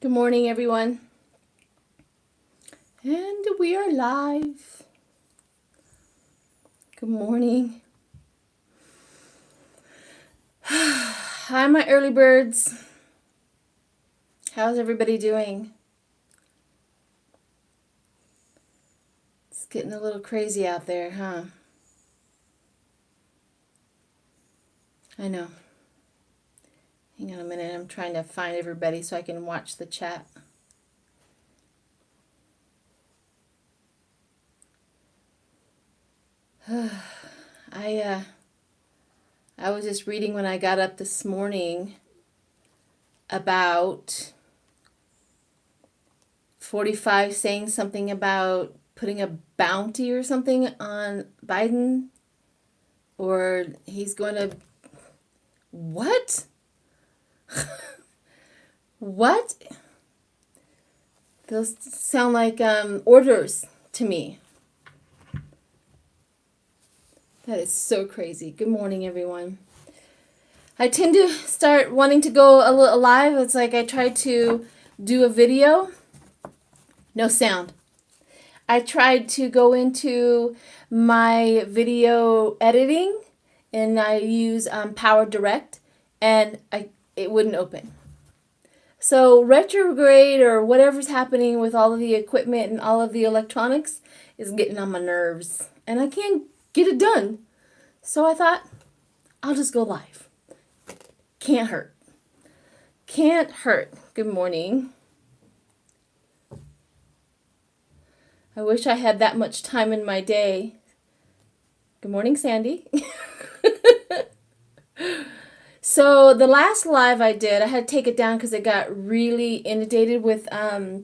Good morning, everyone. And we are live. Good morning. Hi, my early birds. How's everybody doing? It's getting a little crazy out there, huh? I know. Hang on a minute. I'm trying to find everybody so I can watch the chat. I was just reading when I got up this morning about 45 saying something about putting a bounty or something on Biden, or he's going to... What? What? Those sound like orders to me. That is so crazy. Good morning, everyone. I tend to start wanting to go a little live. It's like I tried to do a video. No sound. I tried to go into my video editing and I use Power Direct and it wouldn't open. So retrograde or whatever's happening with all of the equipment and all of the electronics is getting on my nerves. And I can't get it done. So I thought, I'll just go live. Can't hurt. Can't hurt. Good morning. I wish I had that much time in my day. Good morning, Sandy. So the last live I did, I had to take it down because it got really inundated with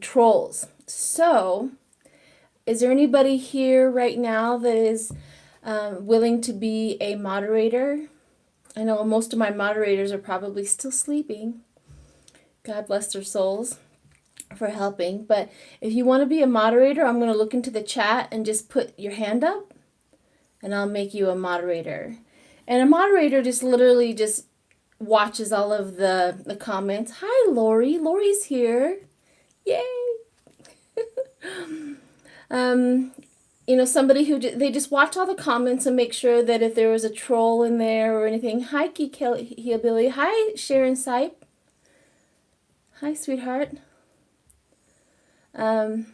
trolls. So, is there anybody here right now that is willing to be a moderator? I know most of my moderators are probably still sleeping. God bless their souls for helping. But if you want to be a moderator, I'm going to look into the chat and just put your hand up, and I'll make you a moderator. And a moderator just literally just watches all of the comments. Hi, Lori. Lori's here. Yay. Somebody who they just watch all the comments and make sure that if there was a troll in there or anything. Hi, Geek Hillbilly. Hi, Sharon Sipe. Hi, sweetheart. Oh,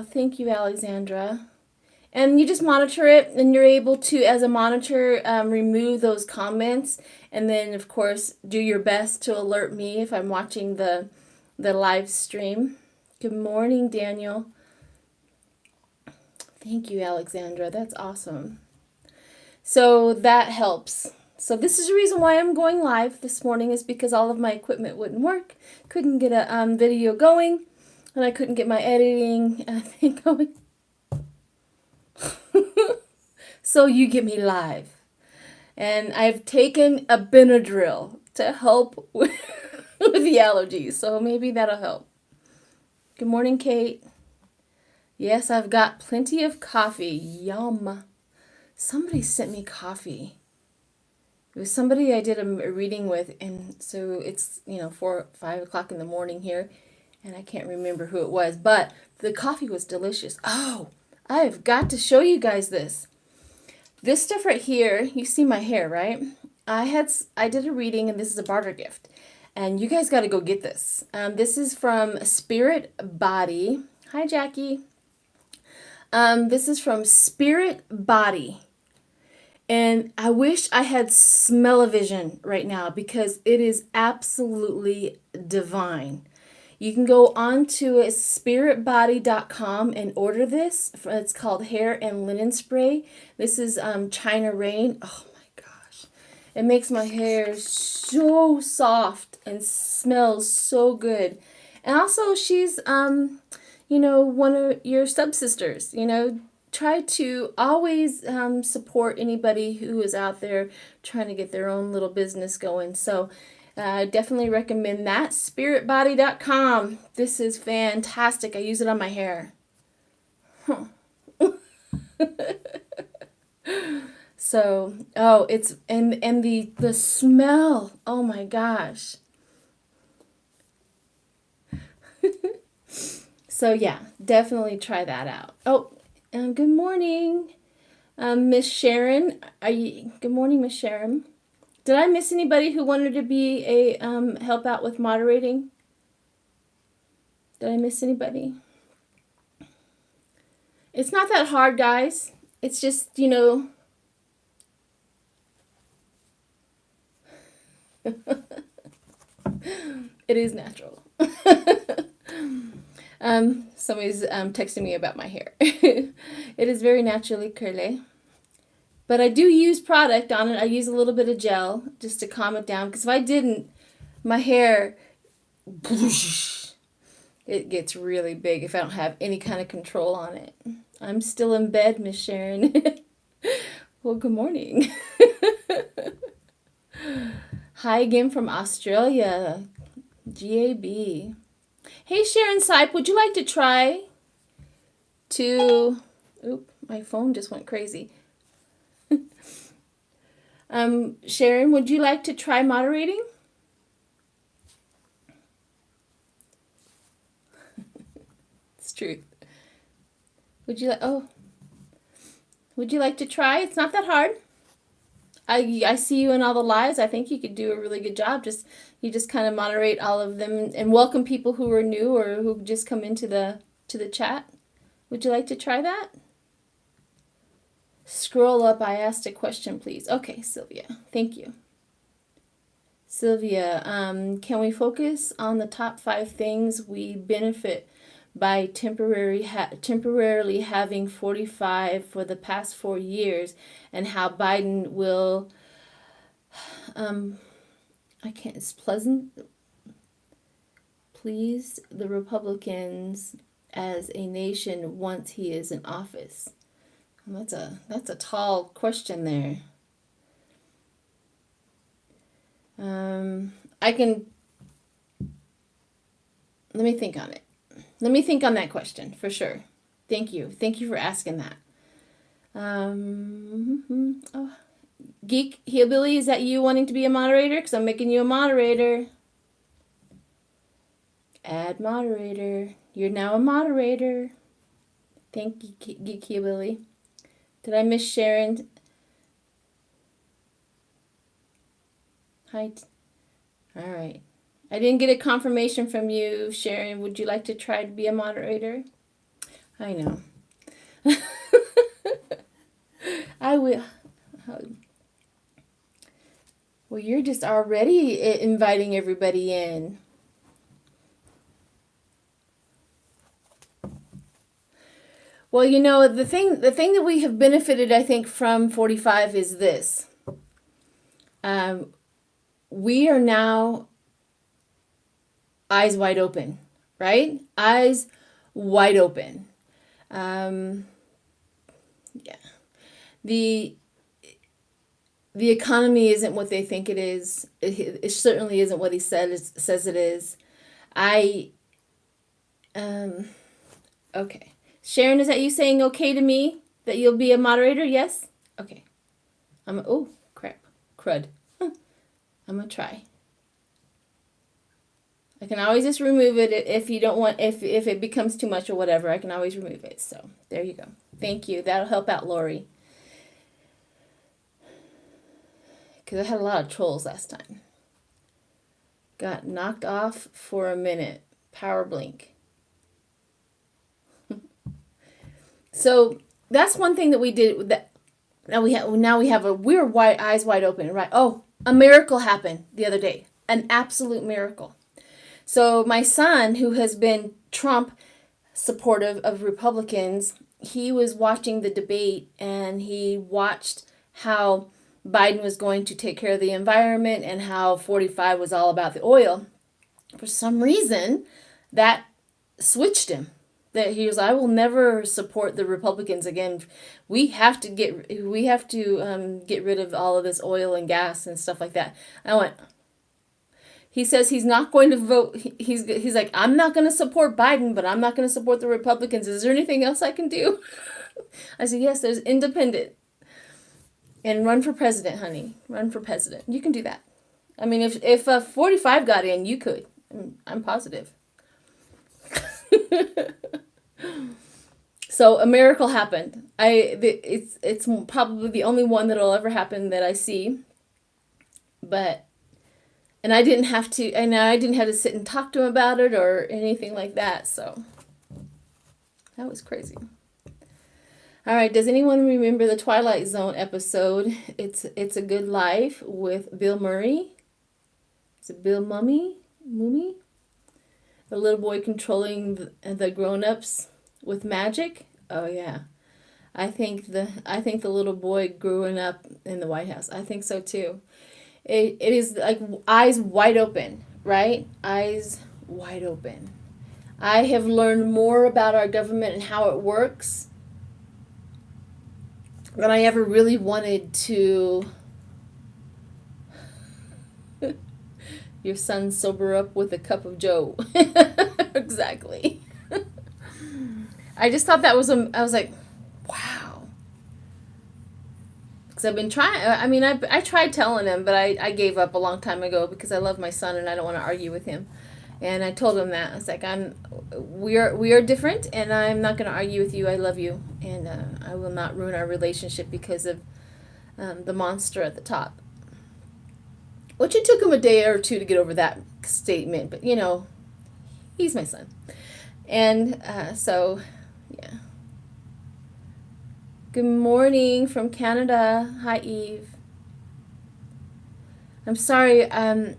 thank you, Alexandra. And you just monitor it, and you're able to, as a monitor, remove those comments, and then, of course, do your best to alert me if I'm watching the live stream. Good morning, Daniel. Thank you, Alexandra. That's awesome. So that helps. So this is the reason why I'm going live this morning, is because all of my equipment wouldn't work. Couldn't get a video going, and I couldn't get my editing thing going. So you get me live. And I've taken a Benadryl to help with the allergies. So maybe that'll help. Good morning, Kate. Yes, I've got plenty of coffee. Yum. Somebody sent me coffee. It was somebody I did a reading with. And so it's, 4, 5 o'clock in the morning here. And I can't remember who it was. But the coffee was delicious. Oh, I've got to show you guys this. This stuff right here, you see my hair, right? I did a reading, and this is a barter gift. And you guys got to go get this. This is from Spiritbody. Hi, Jackie. This is from Spiritbody. And I wish I had smell-o-vision right now because it is absolutely divine. You can go on to spiritbody.com and order this. It's called Hair and Linen Spray. This is China Rain. Oh my gosh. It makes my hair so soft and smells so good. And also she's, one of your stepsisters. Try to always support anybody who is out there trying to get their own little business going. So I definitely recommend that. Spiritbody.com. This is fantastic. I use it on my hair. Huh. So, it's, and the smell. Oh my gosh. So yeah, definitely try that out. Oh, good morning, Miss Sharon. Good morning, Miss Sharon. Did I miss anybody who wanted to be a help out with moderating? Did I miss anybody? It's not that hard, guys. It's just, it is natural. Somebody's texting me about my hair. It is very naturally curly. But I do use product on it. I use a little bit of gel just to calm it down. Because if I didn't, my hair, it gets really big if I don't have any kind of control on it. I'm still in bed, Miss Sharon. Well, good morning. Hi again from Australia. GAB. Hey, Sharon Sipe, would you like to try to... Oop, my phone just went crazy. Sharon, would you like to try moderating? It's truth. Would you like to try? It's not that hard. I see you in all the lives. I think you could do a really good job. You just kind of moderate all of them and welcome people who are new or who just come into the chat. Would you like to try that? Scroll up. I asked a question, please. Okay, Sylvia. Thank you. Sylvia, can we focus on the top 5 things we benefit by temporarily having 45 for the past 4 years, and how Biden will, it's please the Republicans as a nation once he is in office? And that's a tall question there. Let me think on it. Let me think on that question for sure. Thank you. Thank you for asking that. Geek Hillbilly, is that you wanting to be a moderator? Because I'm making you a moderator. Add moderator. You're now a moderator. Thank you, Geek Hillbilly. Did I miss Sharon? Hi. All right. I didn't get a confirmation from you, Sharon. Would you like to try to be a moderator? I know. I will. Well, you're just already inviting everybody in. Well, the thing that we have benefited, I think, from 45 is this. We are now eyes wide open, right? Eyes wide open. Yeah. The economy isn't what they think it is. It certainly isn't what he says it is. Okay. Sharon, is that you saying okay to me that you'll be a moderator? Yes? Okay. Oh, crap. Crud. I'm going to try. I can always just remove it if you don't want, if it becomes too much or whatever, I can always remove it. So there you go. Thank you. That'll help out Lori. Because I had a lot of trolls last time. Got knocked off for a minute. Power blink. So that's one thing that we did. We're eyes wide open, right? Oh, a miracle happened the other day. An absolute miracle. So my son, who has been Trump supportive of Republicans, he was watching the debate and he watched how Biden was going to take care of the environment and how 45 was all about the oil. For some reason, that switched him. That he was, I will never support the Republicans again. We have to get rid of all of this oil and gas and stuff like that. I went. He says he's not going to vote. He's like, I'm not going to support Biden, but I'm not going to support the Republicans. Is there anything else I can do? I said, yes, there's independent. And run for president, honey. Run for president. You can do that. I mean, if 45 got in, you could. I'm positive. So a miracle happened. It's probably the only one that'll ever happen that I see. But I didn't have to sit and talk to him about it or anything like that. So that was crazy. All right, does anyone remember the Twilight Zone episode? It's a Good Life with Bill Murray. Is it Bill Mummy? The little boy controlling the grown-ups with magic. Oh yeah, I think the little boy growing up in the White House. I think so too. It is like eyes wide open, right? Eyes wide open. I have learned more about our government and how it works than I ever really wanted to. Your son sober up with a cup of joe. Exactly. I just thought that was I was like, wow. Because I've been trying. I mean, I tried telling him, but I gave up a long time ago because I love my son and I don't want to argue with him. And I told him that. I was like, we are different, and I'm not going to argue with you. I love you, and I will not ruin our relationship because of the monster at the top. Which it took him a day or two to get over that statement, but he's my son. And so, yeah. Good morning from Canada. Hi, Eve. I'm sorry. I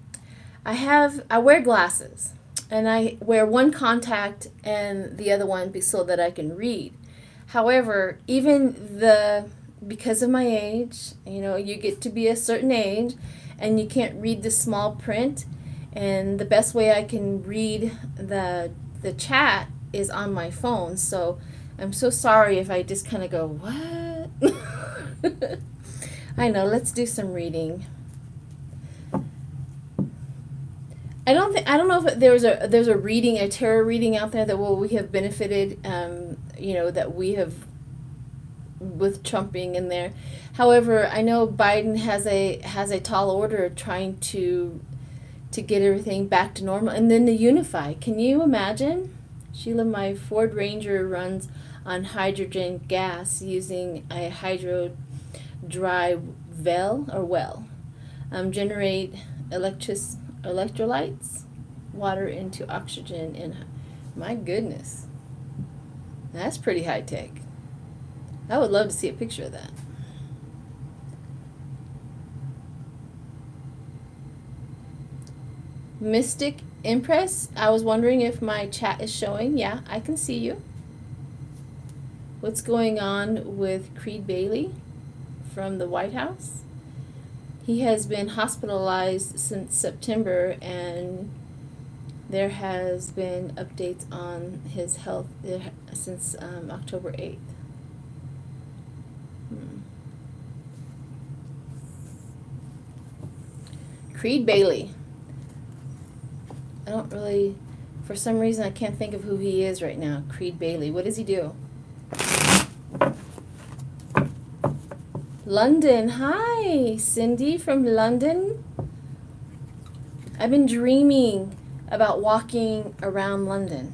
wear glasses, and I wear one contact and the other one so that I can read. However, because of my age, you get to be a certain age, and you can't read the small print, and the best way I can read the chat is on my phone. So I'm so sorry if I just kind of go, what? I know, let's do some reading. I don't know if there's a reading, a tarot reading out there that we have benefited, that we have with Trump being in there. However, I know Biden has a tall order trying to get everything back to normal and then to unify. Can you imagine? Sheila, my Ford Ranger runs on hydrogen gas using a hydro dry well. Generate electrolytes, water into oxygen, and my goodness, that's pretty high tech. I would love to see a picture of that. Mystic Impress, I was wondering if my chat is showing. Yeah, I can see you. What's going on with Creed Bailey from the White House? He has been hospitalized since September, and there has been updates on his health since October 8th. Creed Bailey. I don't really, for some reason, I can't think of who he is right now. Creed Bailey. What does he do? London. Hi, Cindy from London. I've been dreaming about walking around London.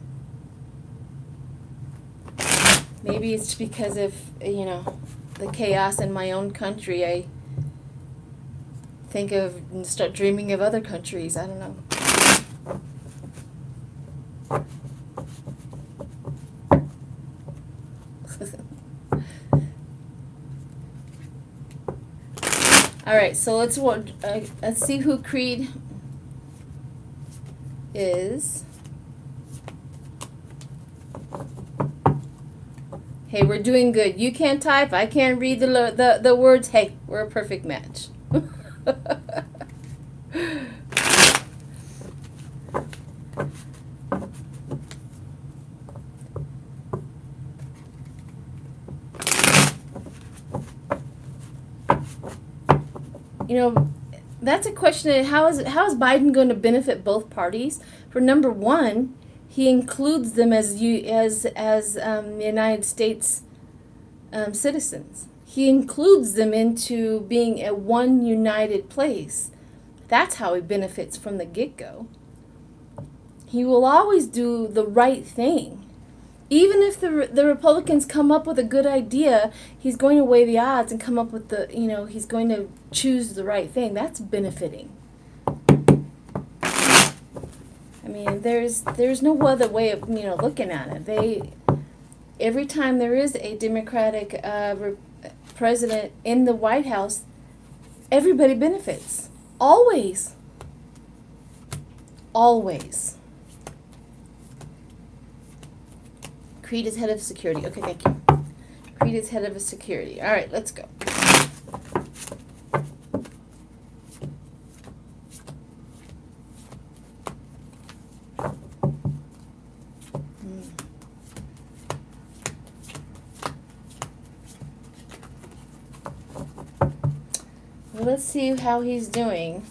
Maybe it's because of, the chaos in my own country. I start dreaming of other countries. I don't know. All right, so let's see who Creed is. Hey, we're doing good. You can't type. I can't read the words. Hey, we're a perfect match. That's a question. How is Biden going to benefit both parties? For number one, he includes them as United States citizens. He includes them into being a one united place. That's how he benefits from the get-go. He will always do the right thing. Even if the Republicans come up with a good idea, he's going to weigh the odds and come up with he's going to choose the right thing. That's benefiting. I mean, there's no other way of, looking at it. Every time there is a Democratic president in the White House, everybody benefits. Always. Always. Creed is head of security. Okay, thank you. Creed is head of security. All right, let's go. Well, let's see how he's doing.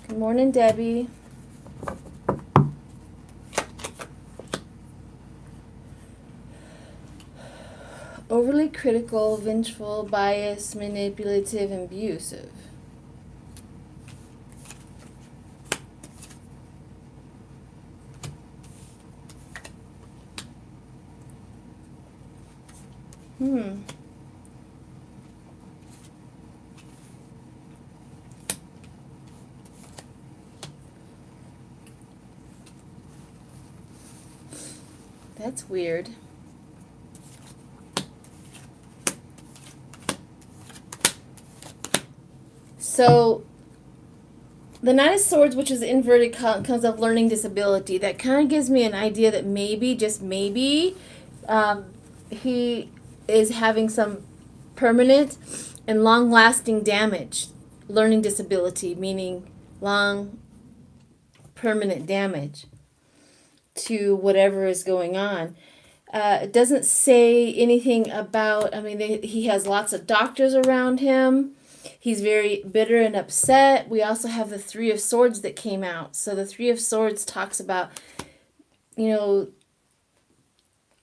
Good morning, Debbie. Overly critical, vengeful, biased, manipulative, and abusive. That's weird. So, the Knight of Swords, which is inverted, comes of learning disability. That kind of gives me an idea that maybe, just maybe, he is having some permanent and long-lasting damage. Learning disability, meaning long, permanent damage to whatever is going on. It doesn't say anything about, he has lots of doctors around him. He's very bitter and upset. We also have the Three of Swords that came out. So the Three of Swords talks about,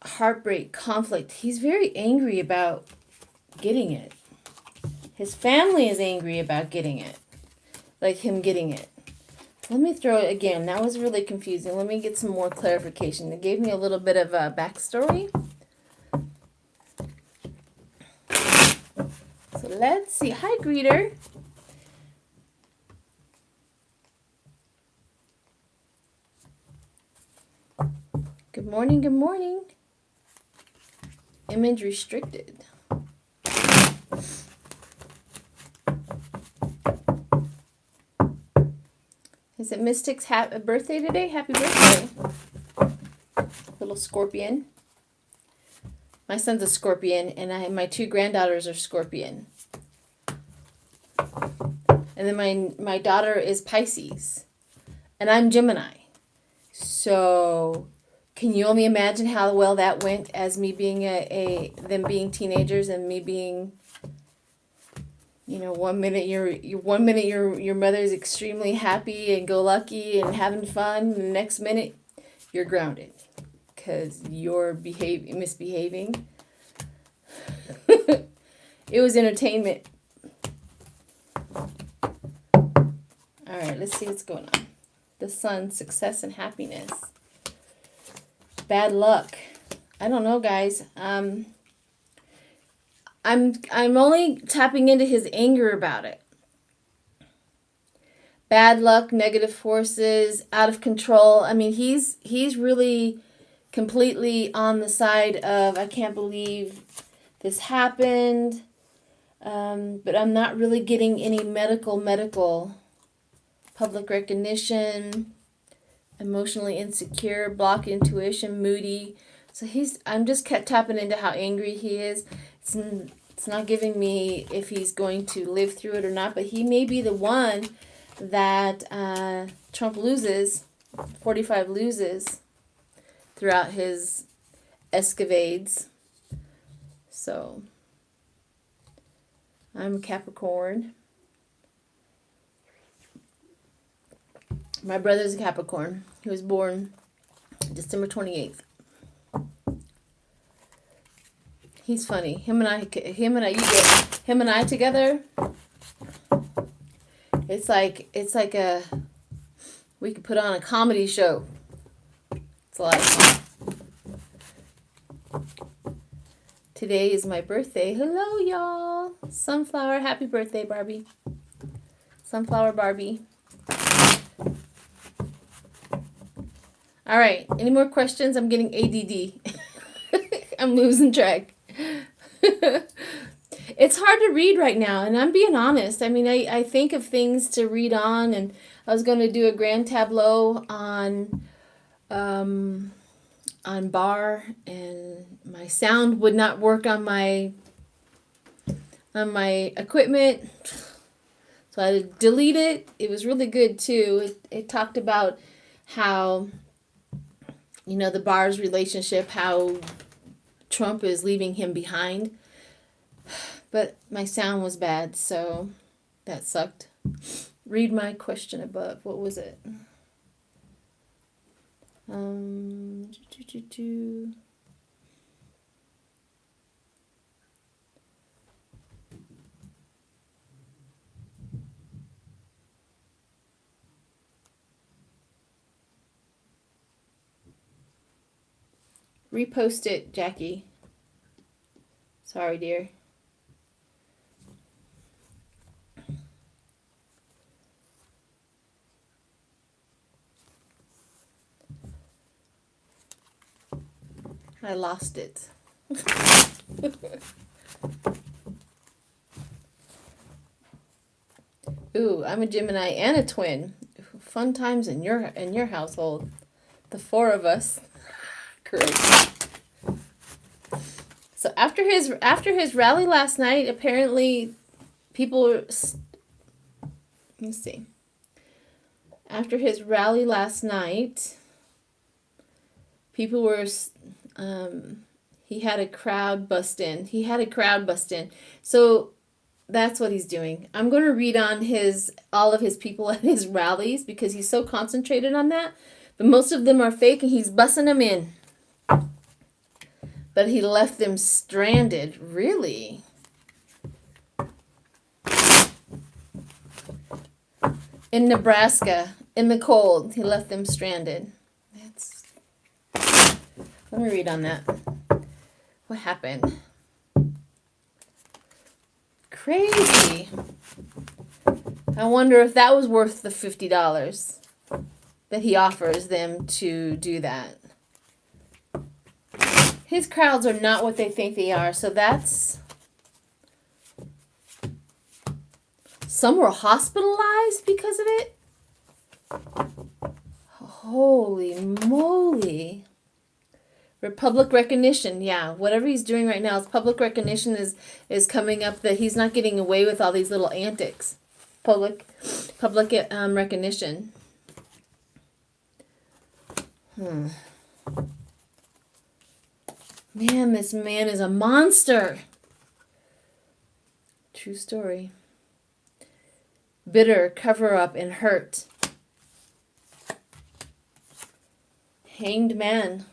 heartbreak, conflict. He's very angry about getting it. His family is angry about getting it. Like him getting it. Let me throw it again. That was really confusing. Let me get some more clarification. It gave me a little bit of a backstory. So let's see. Hi, greeter. Good morning, good morning. Image restricted. Is it Mystic's birthday today? Happy birthday. Little scorpion. My son's a scorpion, and my two granddaughters are scorpion. And then my daughter is Pisces. And I'm Gemini. So, can you only imagine how well that went as me being them being teenagers and me being, one minute your mother's extremely happy and go lucky and having fun, and the next minute you're grounded because you're misbehaving. It was entertainment. All right, let's see what's going on. The Sun, success and happiness. Bad luck. I don't know, guys. I'm only tapping into his anger about it. Bad luck, negative forces, out of control. He's really completely on the side of, I can't believe this happened. But I'm not really getting any medical public recognition, emotionally insecure, block intuition, moody. So I'm just kept tapping into how angry he is. It's not giving me if he's going to live through it or not, but he may be the one that Trump loses, 45 loses throughout his escapades. So, I'm a Capricorn. My brother's a Capricorn. He was born December 28th. He's funny. Him and I together. It's like We could put on a comedy show. It's a lot of fun. Today is my birthday. Hello, y'all. Sunflower. Happy birthday, Barbie. Sunflower Barbie. All right. Any more questions? I'm getting ADD. I'm losing track. It's hard to read right now, and I'm being honest. I mean, I think of things to read on, and I was going to do a grand tableau on bar, and my sound would not work on my equipment, so I had to delete it. It was really good too. It talked about how, you know, the bar's relationship, how Trump is leaving him behind. But my sound was bad, so that sucked. Read my question above. What was it? Repost it, Jackie. Sorry, dear. I lost it. Ooh, I'm a Gemini and a twin. Fun times in your household. The four of us. Great. So after his rally last night, apparently people were, let's see. After his rally last night, people were he had a crowd bust in. So that's what he's doing. I'm going to read on all of his people at his rallies because he's so concentrated on that. But most of them are fake and he's busting them in. But he left them stranded. Really? In Nebraska, in the cold, he left them stranded. Let me read on that. What happened? Crazy. I wonder if that was worth the $50 that he offers them to do that. His crowds are not what they think they are, so that's... Some were hospitalized because of it? Holy moly. Public recognition, yeah. Whatever he's doing right now, his public recognition is coming up that he's not getting away with all these little antics. Public recognition. Man, this man is a monster. True story. Bitter, cover up, and hurt. Hanged man.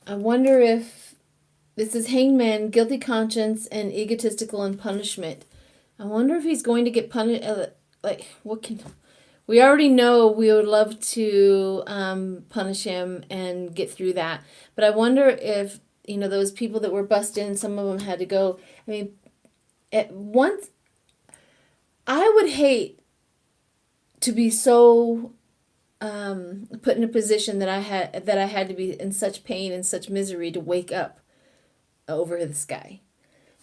I wonder if this is Hanged Man, guilty conscience, and egotistical and punishment. I wonder if he's going to get punished. We already know we would love to punish him and get through that. But I wonder if, you know, those people that were busted in, some of them had to go. I mean, at once, I would hate to be so put in a position that I had to be in such pain and such misery to wake up over this guy.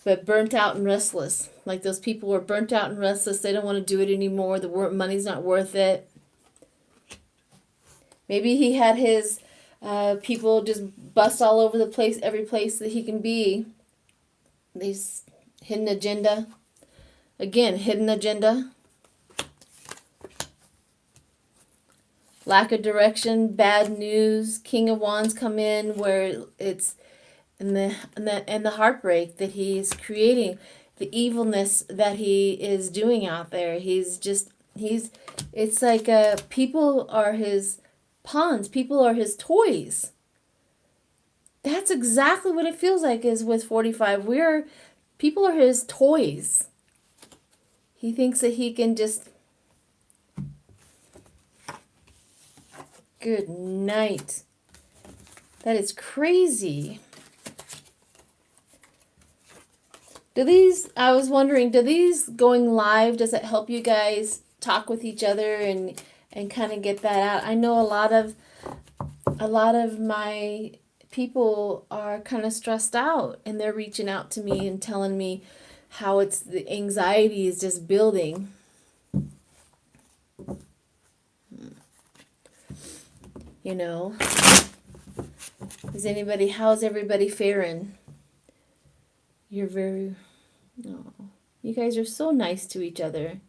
But burnt out and restless. Like those people were burnt out and restless. They don't want to do it anymore. The money's not worth it. Maybe he had his people just bust all over the place, every place that he can be. These hidden agenda. Again, hidden agenda. Lack of direction, bad news. King of Wands come in where it's and the heartbreak that he's creating, the evilness that he is doing out there. It's like people are his pawns, people are his toys. That's exactly what it feels like is with 45. People are his toys. He thinks that he can just Good night. That is crazy. I was wondering, do these going live, does it help you guys talk with each other and kind of get that out? I know a lot of my people are kind of stressed out, and they're reaching out to me and telling me how the anxiety is just building. You know, how's everybody faring? You're you guys are so nice to each other.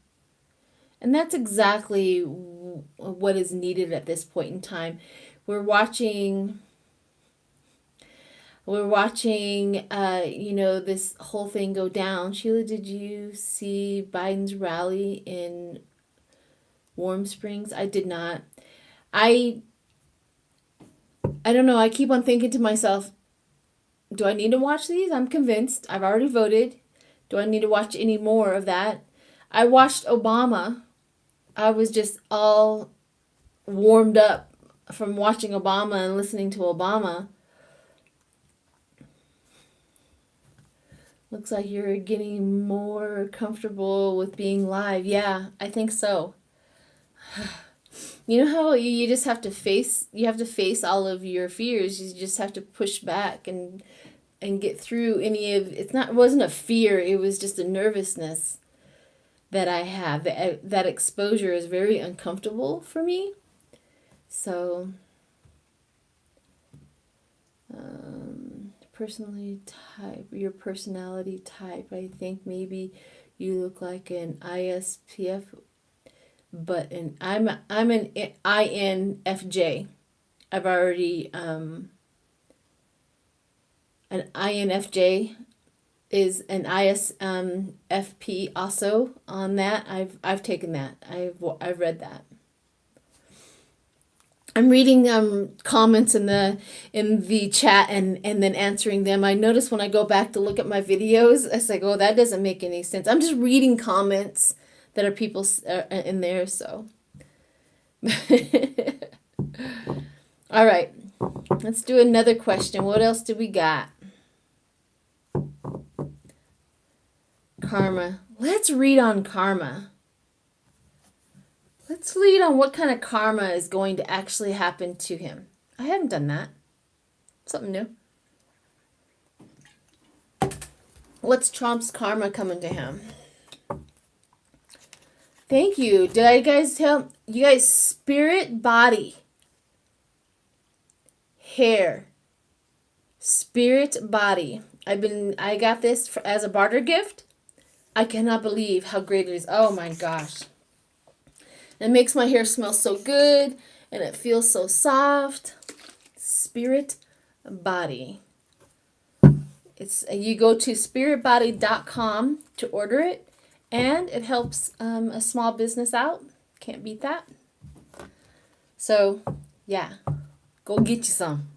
And that's exactly what is needed at this point in time. We're watching, this whole thing go down. Sheila, did you see Biden's rally in Warm Springs? I did not. I don't know. I keep on thinking to myself, do I need to watch these? I'm convinced. I've already voted. Do I need to watch any more of that? I watched Obama. I was just all warmed up from watching Obama and listening to Obama. Looks like you're getting more comfortable with being live. Yeah, I think so. You know how you just have to face all of your fears. You just have to push back and get through it wasn't a fear, it was just a nervousness that I have. That exposure is very uncomfortable for me. So, your personality type, I think maybe you look like an ISPF, but I'm an INFJ. I've already an INFJ is an ISFP also on that. I've taken that. I've read that. I'm reading comments in the chat and then answering them. I notice when I go back to look at my videos, I say, "Oh, that doesn't make any sense." I'm just reading comments that are people in there. So, all right, let's do another question. What else do we got? Karma. Let's read on karma. Let's read on what kind of karma is going to actually happen to him. I haven't done that. Something new. What's Trump's karma coming to him? Thank you. Did I guys tell you guys spirit body? Hair. Spirit body. I got this as a barter gift. I cannot believe how great it is. Oh my gosh. It makes my hair smell so good and it feels so soft. Spirit Body. You go to spiritbody.com to order it, and it helps a small business out. Can't beat that. So, yeah, go get you some.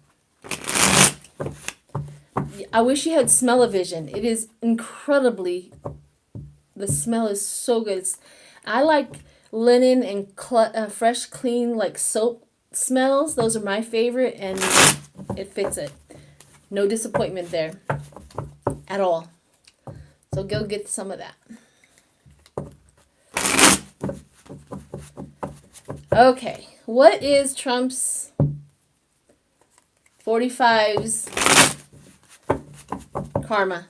I wish you had smell-o-vision. It is incredibly, the smell is so good. I like linen and fresh, clean, like soap smells. Those are my favorite, and it fits it. No disappointment there at all. So go get some of that. Okay, what is Trump's 45's karma?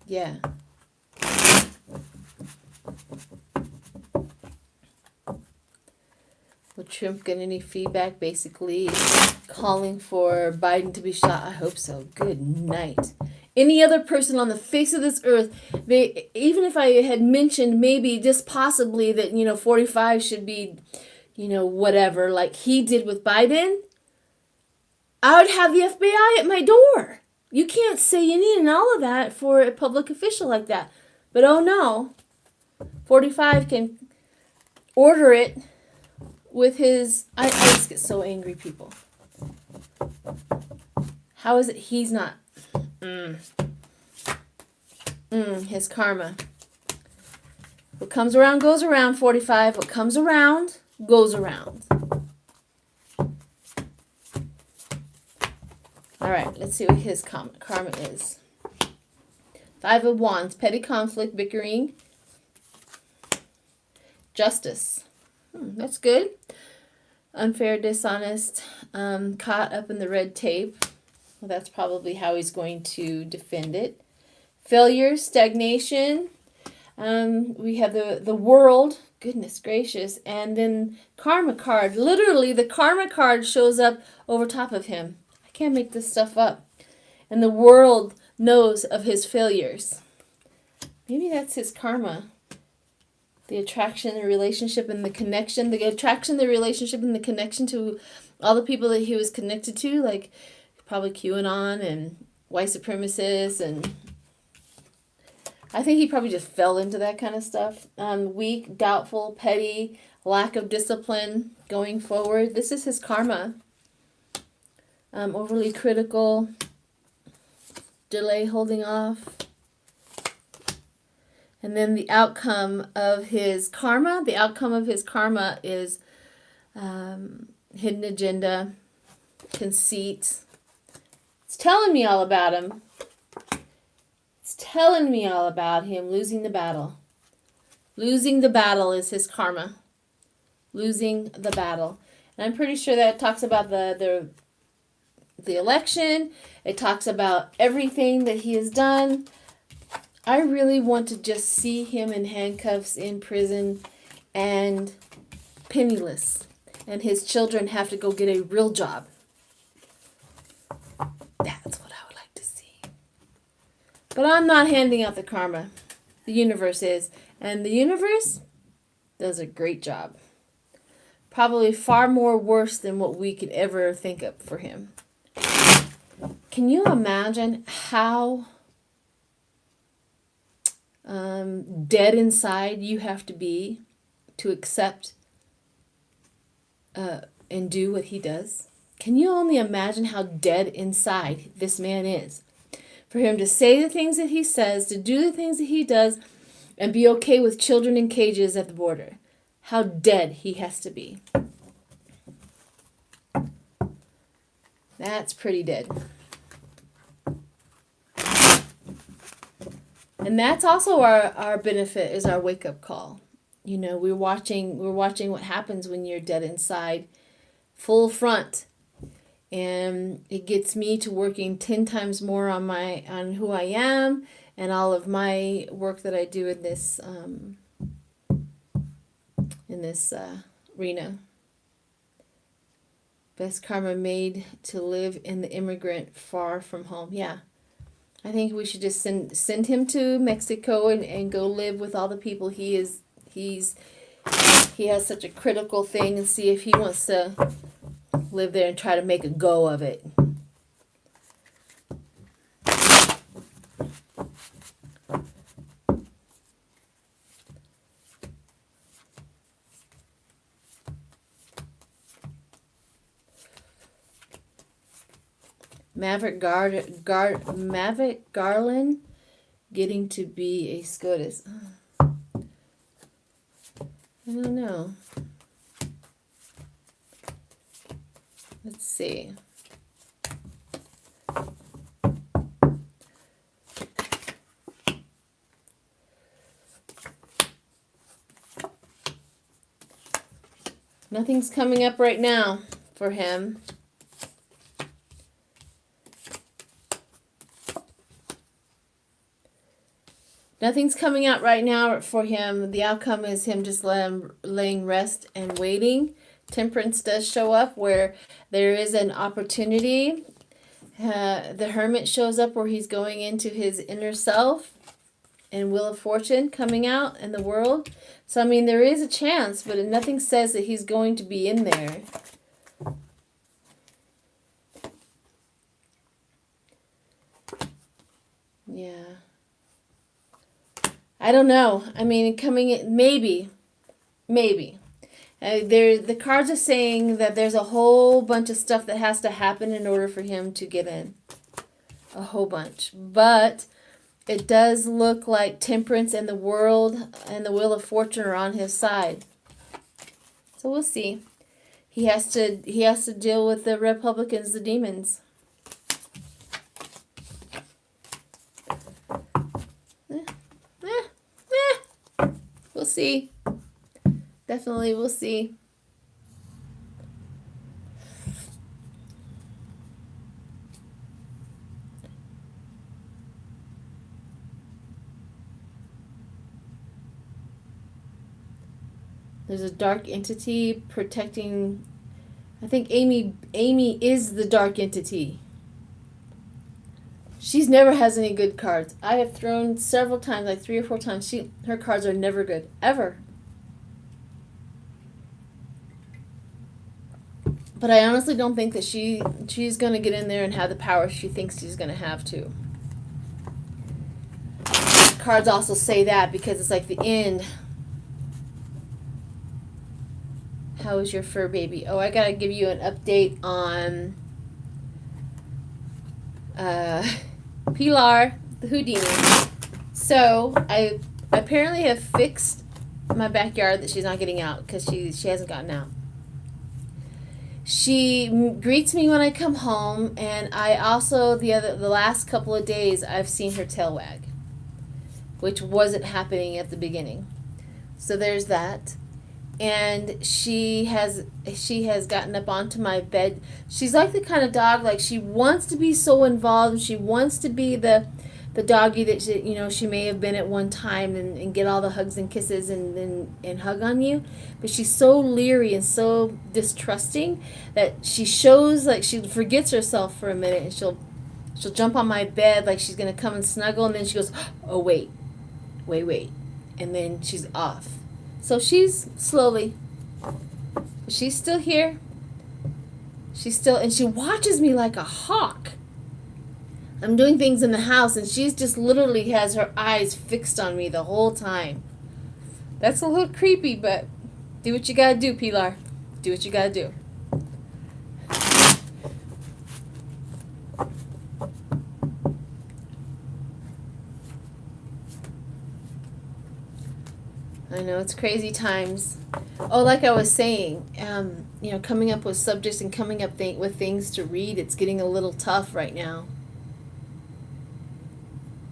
Yeah. Will Trump get any feedback? Basically calling for Biden to be shot. I hope so. Good night. Any other person on the face of this earth, even if I had mentioned maybe just possibly that, 45 should be, whatever, like he did with Biden, I would have the FBI at my door. You can't say any and all of that for a public official like that. But oh no, 45 can order it with his... I just get so angry, people. How is it he's not... His karma. What comes around goes around, 45. What comes around goes around. All right, let's see what his karma is. 5 of Wands, petty conflict, bickering, justice. That's good. Unfair, dishonest, caught up in the red tape. Well, that's probably how he's going to defend it. Failure, stagnation. We have the world. Goodness gracious. And then karma card. Literally, the karma card shows up over top of him. I can't make this stuff up. And the world knows of his failures. Maybe that's his karma. The attraction, the relationship, and the connection. The attraction, the relationship, and the connection to all the people that he was connected to, like probably QAnon and white supremacists, and I think he probably just fell into that kind of stuff. Weak, doubtful, petty, lack of discipline going forward. This is his karma. Overly critical, delay, holding off. And then the outcome of his karma. The outcome of his karma is hidden agenda, conceit. It's telling me all about him. It's telling me all about him losing the battle. Losing the battle is his karma. Losing the battle. And I'm pretty sure that talks about the election. It talks about everything that he has done. I really want to just see him in handcuffs in prison and penniless. And his children have to go get a real job. That's what I would like to see. But I'm not handing out the karma. The universe is. And the universe does a great job. Probably far more worse than what we could ever think of for him. Can you imagine how dead inside you have to be to accept and do what he does? Can you only imagine how dead inside this man is? For him to say the things that he says, to do the things that he does, and be okay with children in cages at the border. How dead he has to be. That's pretty dead. And that's also our benefit, is our wake-up call. You know, we're watching what happens when you're dead inside, full front. And it gets me to working 10 times more on who I am and all of my work that I do in this arena. Best karma made to live in the immigrant far from home. Yeah. I think we should just send him to Mexico and go live with all the people he has such a critical thing, and see if he wants to live there and try to make a go of it. Maverick Garland getting to be a SCOTUS. I don't know. Let's see. Nothing's coming up right now for him. Nothing's coming out right now for him. The outcome is him just laying rest and waiting. Temperance does show up where there is an opportunity. The Hermit shows up where he's going into his inner self. And Wheel of Fortune coming out in the world. So, I mean, there is a chance, but nothing says that he's going to be in there. Yeah. I don't know. I mean, coming in, maybe. The cards are saying that there's a whole bunch of stuff that has to happen in order for him to get in. a whole bunch. But it does look like Temperance and the World and the Wheel of Fortune are on his side. So we'll see. He has to deal with the Republicans, the demons. We'll see. Definitely we'll see. There's a dark entity protecting. I think Amy is the dark entity. She's never has any good cards. I have thrown several times, like 3 or 4 times. Her cards are never good, ever. But I honestly don't think that she's going to get in there and have the power she thinks she's going to have to. Cards also say that because it's like the end. How is your fur baby? Oh, I got to give you an update on Pilar, the Houdini. So, I apparently have fixed my backyard that she's not getting out because she hasn't gotten out. She greets me when I come home, and I also, the last couple of days, I've seen her tail wag, which wasn't happening at the beginning. So there's that. And she has gotten up onto my bed. She's like the kind of dog, like she wants to be so involved. She wants to be the doggy that she may have been at one time and get all the hugs and kisses and hug on you. But she's so leery and so distrusting that she shows like she forgets herself for a minute, and she'll jump on my bed like she's gonna come and snuggle, and then she goes, oh wait, and then she's off. So she's slowly, she's still here. And she watches me like a hawk. I'm doing things in the house, and she's just literally has her eyes fixed on me the whole time. That's a little creepy, but do what you gotta do, Pilar. Do what you gotta do. I know, it's crazy times. Oh, like I was saying, coming up with subjects and coming up with things to read, it's getting a little tough right now.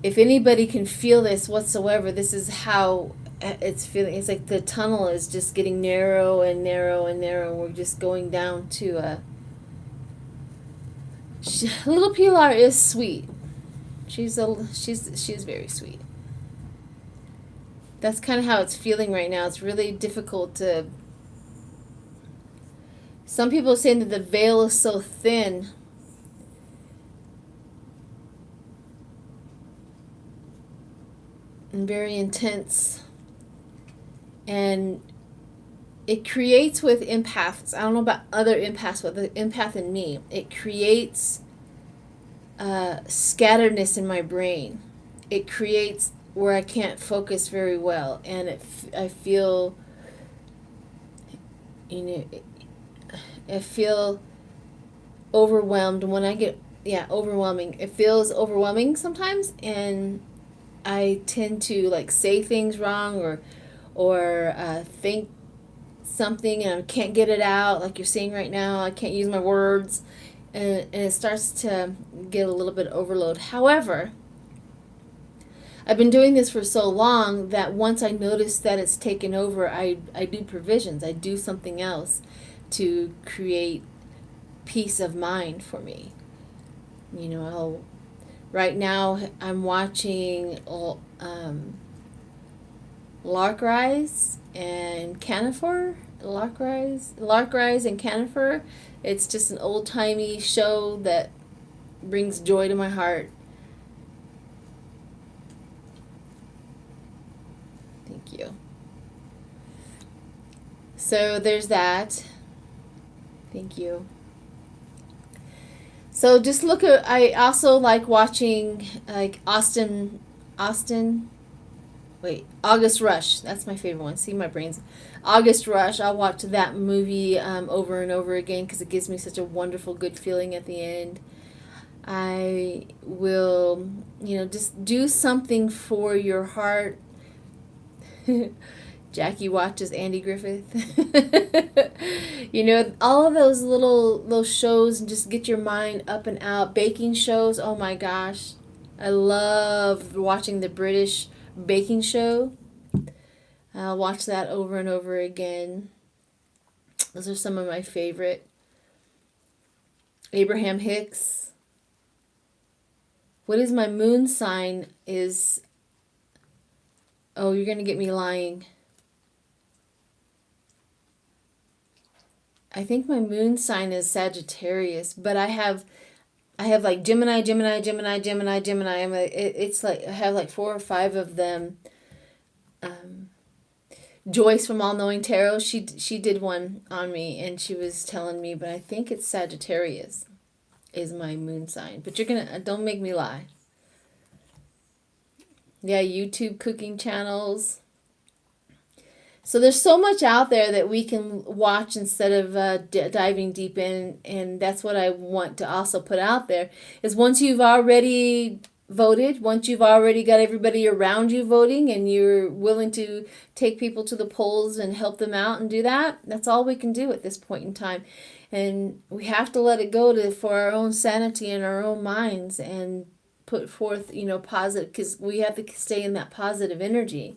If anybody can feel this whatsoever, this is how it's feeling. It's like the tunnel is just getting narrow and narrow and narrow. We're just going down to little Pilar is sweet. She's very sweet. That's kind of how it's feeling right now. It's really difficult to. Some people are saying that the veil is so thin. And very intense. And it creates with empaths. I don't know about other empaths, but the empath in me, it creates scatteredness in my brain. It creates where I can't focus very well, and I feel, I feel overwhelmed when I get, overwhelming. It feels overwhelming sometimes, and I tend to like say things wrong or think something and I can't get it out, like you're seeing right now. I can't use my words, and it starts to get a little bit overload. However, I've been doing this for so long that once I notice that it's taken over, I do provisions. I do something else to create peace of mind for me. Right now I'm watching Larkrise and Canifer. Larkrise and Canifer. It's just an old-timey show that brings joy to my heart. Thank you. So there's that. Thank you. So just look at, I also like watching like August Rush. That's my favorite one. See, my brain's August Rush. I'll watch that movie over and over again because it gives me such a wonderful, good feeling at the end. I will, just do something for your heart. Jackie watches Andy Griffith. All of those shows, and just get your mind up and out. Baking shows, oh my gosh. I love watching the British baking show. I'll watch that over and over again. Those are some of my favorite. Abraham Hicks. What is my moon sign is... Oh, you're going to get me lying. I think my moon sign is Sagittarius, but I have like Gemini. It's like I have like 4 or 5 of them. Joyce from All Knowing Tarot, she did one on me, and she was telling me, but I think it's Sagittarius is my moon sign. But don't make me lie. Yeah, YouTube cooking channels. So there's so much out there that we can watch instead of diving deep in, and that's what I want to also put out there, is once you've already voted, once you've already got everybody around you voting, and you're willing to take people to the polls and help them out and do that, that's all we can do at this point in time. And we have to let it go for our own sanity and our own minds, and put forth, positive, because we have to stay in that positive energy.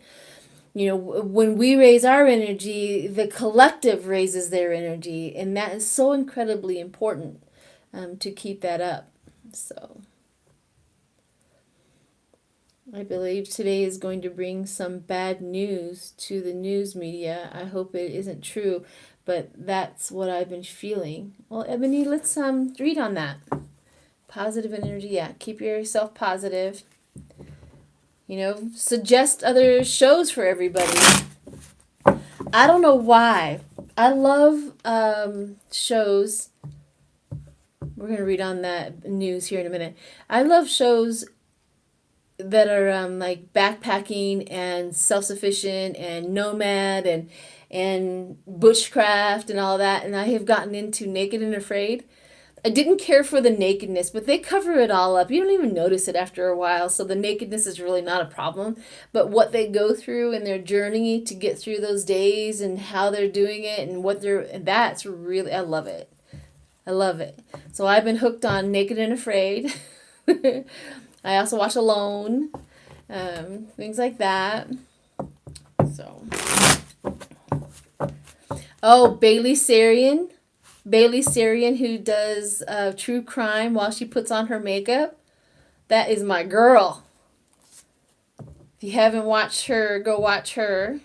When we raise our energy, the collective raises their energy, and that is so incredibly important to keep that up. So I believe today is going to bring some bad news to the news media. I hope it isn't true, but that's what I've been feeling. Well, Ebony, let's read on that. Positive energy, yeah. Keep yourself positive. Suggest other shows for everybody. I don't know why. I love shows. We're going to read on that news here in a minute. I love shows that are like backpacking and self-sufficient and nomad and bushcraft and all that. And I have gotten into Naked and Afraid. I didn't care for the nakedness, but they cover it all up. You don't even notice it after a while, so the nakedness is really not a problem. But what they go through in their journey to get through those days, and how they're doing it, and that's really, I love it. I love it. So I've been hooked on Naked and Afraid. I also watch Alone, things like that. So, Bailey Sarian. Bailey Sarian, who does true crime while she puts on her makeup. That is my girl. If you haven't watched her, go watch her.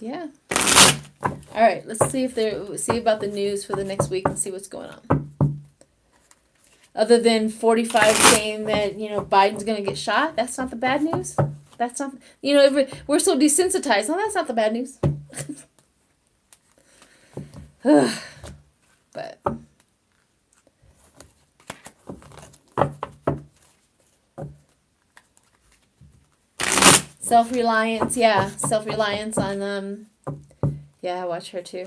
Yeah. All right, let's see about the news for the next week and see what's going on. Other than 45 saying that, Biden's going to get shot, that's not the bad news. That's not, we're so desensitized. No, that's not the bad news. But self-reliance, yeah, self-reliance on I watch her too.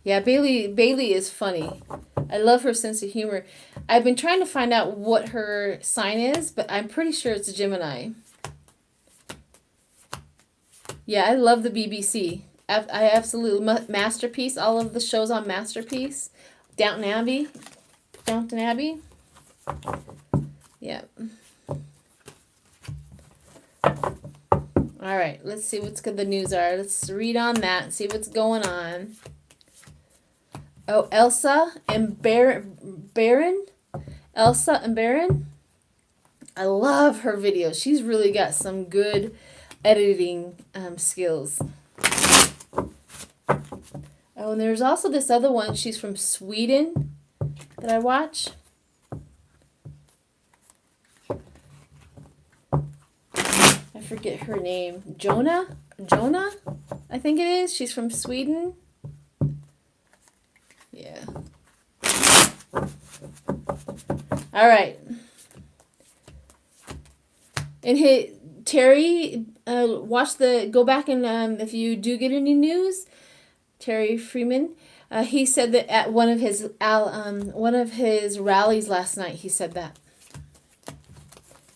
Yeah, Bailey is funny. I love her sense of humor. I've been trying to find out what her sign is, but I'm pretty sure it's a Gemini. Yeah, I love the BBC. I absolutely... Masterpiece, all of the shows on Masterpiece. Downton Abbey. Yeah. All right, let's see what's good the news are. Let's read on that, see what's going on. Oh, Elsa and Baron. Elsa and Baron. I love her videos. She's really got some good editing skills. Oh, and there's also this other one. She's from Sweden that I watch. I forget her name. Jonah, I think it is. She's from Sweden. Yeah. All right. And Terry go back and if you do get any news, Terry Freeman, he said that at one of his rallies last night, he said that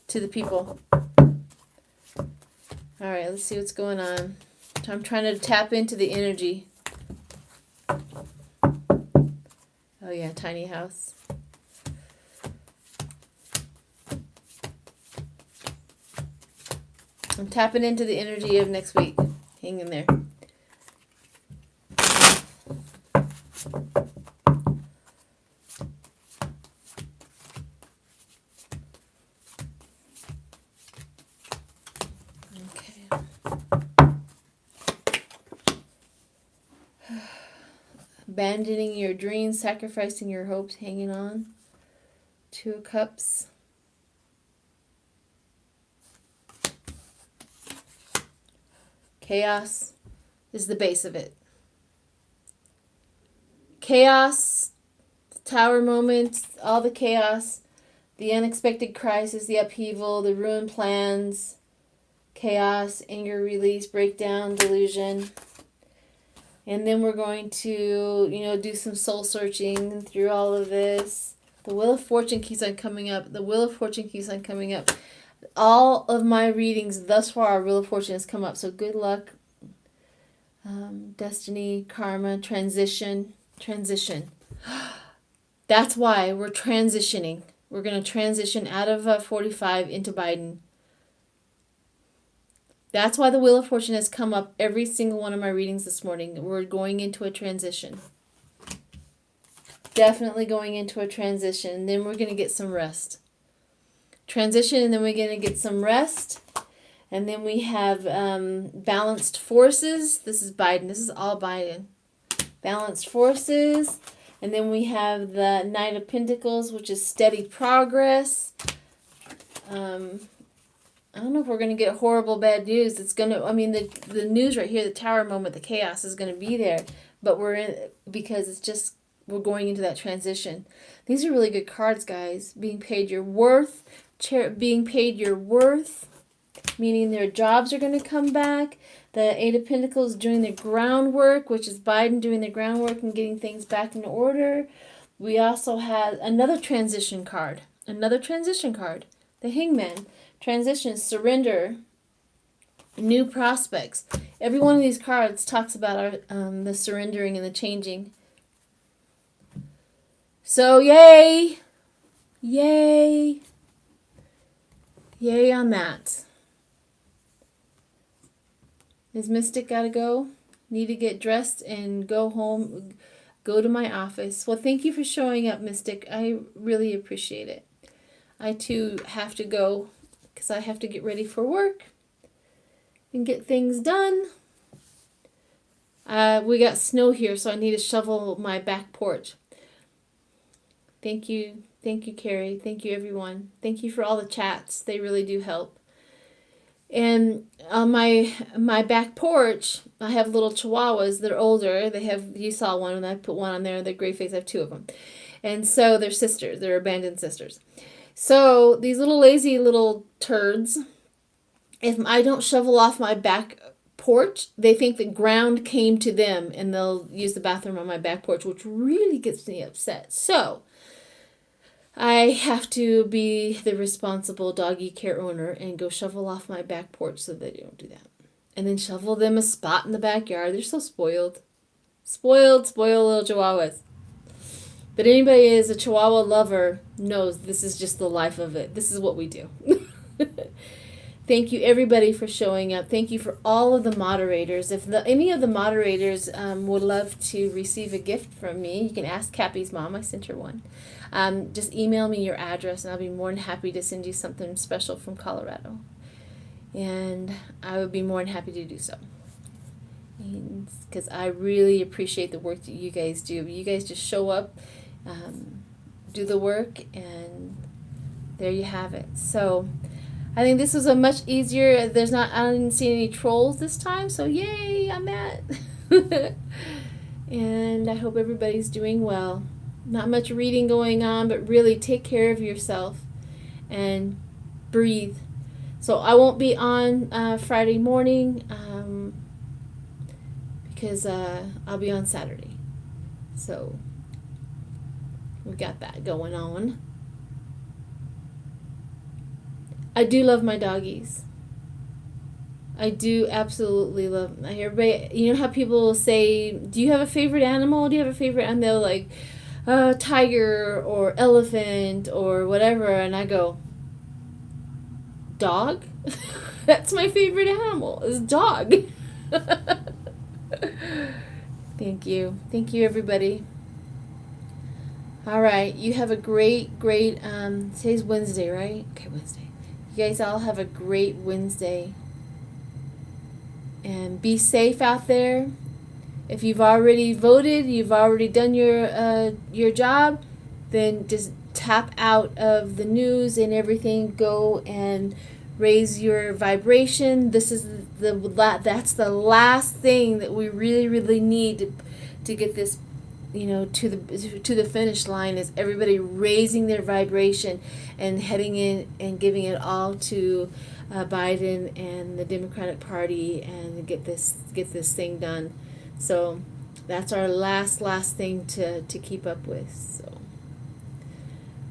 to the people. All right, let's see what's going on. I'm trying to tap into the energy. Oh yeah, tiny house. I'm tapping into the energy of next week. Hang in there. Abandoning your dreams, sacrificing your hopes, hanging on. 2 of Cups. Chaos is the base of it. Chaos, the Tower moment, all the chaos, the unexpected crisis, the upheaval, the ruined plans, chaos, anger release, breakdown, delusion. And then we're going to, do some soul searching through all of this. The Wheel of Fortune keeps on coming up. The Wheel of Fortune keeps on coming up. All of my readings thus far, Wheel of Fortune has come up. So good luck. Destiny, karma, transition. That's why we're transitioning. We're going to transition out of 45 into Biden. That's why the Wheel of Fortune has come up every single one of my readings this morning. We're going into a transition. Definitely going into a transition. And then we're going to get some rest. Transition, and then we're going to get some rest. And then we have balanced forces. This is Biden. This is all Biden. Balanced forces. And then we have the Knight of Pentacles, which is steady progress. I don't know if we're going to get horrible bad news. It's going to, the news right here, the Tower moment, the chaos is going to be there. But because it's just, we're going into that transition. These are really good cards, guys. Being paid your worth. Being paid your worth. Meaning their jobs are going to come back. The 8 of Pentacles doing the groundwork, which is Biden doing the groundwork and getting things back in order. We also have another transition card. The Hangman. Transition, surrender, new prospects. Every one of these cards talks about the surrendering and the changing. So yay! Yay! Yay on that. Is Mystic gotta go? Need to get dressed and go home, go to my office. Well, thank you for showing up, Mystic. I really appreciate it. I too have to go because I have to get ready for work and get things done. We got snow here, so I need to shovel my back porch. Thank you, Carrie. Thank you, everyone. Thank you for all the chats. They really do help. And on my back porch, I have little chihuahuas. They're older. You saw one, and I put one on there. They're gray face. I have 2 of them. And so they're sisters. They're abandoned sisters. So these little lazy little turds, if I don't shovel off my back porch, they think the ground came to them, and they'll use the bathroom on my back porch, which really gets me upset. So I have to be the responsible doggy care owner and go shovel off my back porch so they don't do that. And then shovel them a spot in the backyard. They're so spoiled. Spoiled little chihuahuas. But anybody who is a chihuahua lover knows this is just the life of it. This is what we do. Thank you, everybody, for showing up. Thank you for all of the moderators. If any of the moderators would love to receive a gift from me, you can ask Cappy's mom. I sent her one. Just email me your address, and I'll be more than happy to send you something special from Colorado. And I would be more than happy to do so. Because I really appreciate the work that you guys do. You guys just show up, do the work, and there you have it. So I think this was a much easier. I didn't see any trolls this time, so yay on that. And I hope everybody's doing well. Not much reading going on, but really take care of yourself and breathe. So I won't be on Friday morning because I'll be on Saturday. So we got that going on. I do love my doggies. I do absolutely love them. Everybody, you know how people say, do you have a favorite animal? Do you have a favorite? And they're like, tiger or elephant or whatever. And I go, dog? That's my favorite animal, is dog. Thank you. Thank you, everybody. All right. You have a great, today's Wednesday, right? Okay, Wednesday. You guys all have a great Wednesday. And be safe out there. If you've already voted, you've already done your job, then just tap out of the news and everything. Go and raise your vibration. This is that's the last thing that we really need to get this, to the finish line, is everybody raising their vibration and heading in and giving it all to Biden and the Democratic Party and get this thing done. So that's our last thing to keep up with. So,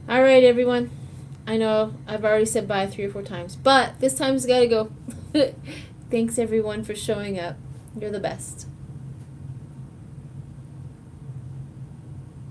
all right, everyone. I know I've already said bye 3 or 4 times, but this time's got to go. Thanks, everyone, for showing up. You're the best.